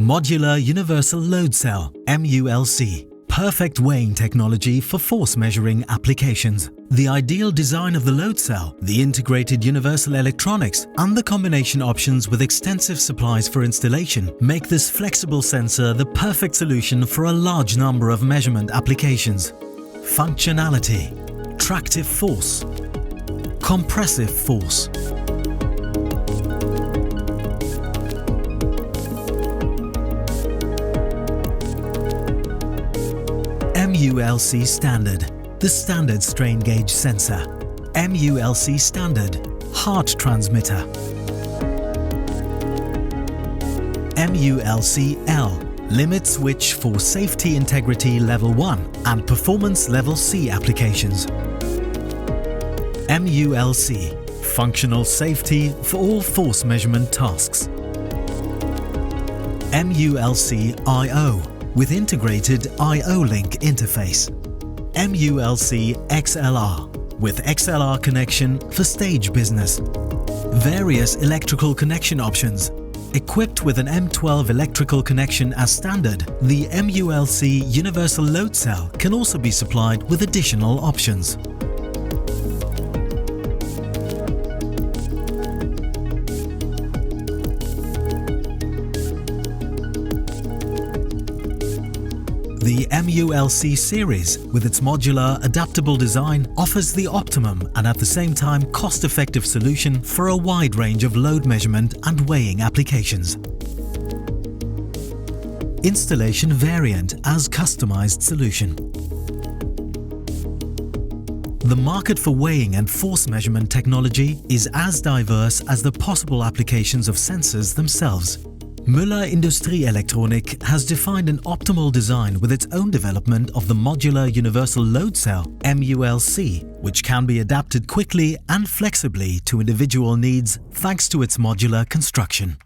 Modular Universal Load Cell (MULC). Perfect weighing technology for force measuring applications. The ideal design of the load cell, the integrated universal electronics and the combination options with extensive supplies for installation make this flexible sensor the perfect solution for a large number of measurement applications. Functionality: tractive force, compressive force, MULC standard, the standard strain gauge sensor. MULC standard, heart transmitter. MULC-L, limit switch for safety integrity level 1 and performance level C applications. MULC, functional safety for all force measurement tasks. MULC-IO, with integrated IO-Link interface. MULC-XLR, with XLR connection for stage business. Various electrical connection options. Equipped with an M12 electrical connection as standard, the MULC Universal Load Cell can also be supplied with additional options. The MULC series, with its modular, adaptable design, offers the optimum and at the same time cost-effective solution for a wide range of load measurement and weighing applications. Installation variant as customized solution. The market for weighing and force measurement technology is as diverse as the possible applications of sensors themselves. Müller Industrieelektronik has defined an optimal design with its own development of the Modular Universal Load Cell (MULC), which can be adapted quickly and flexibly to individual needs thanks to its modular construction.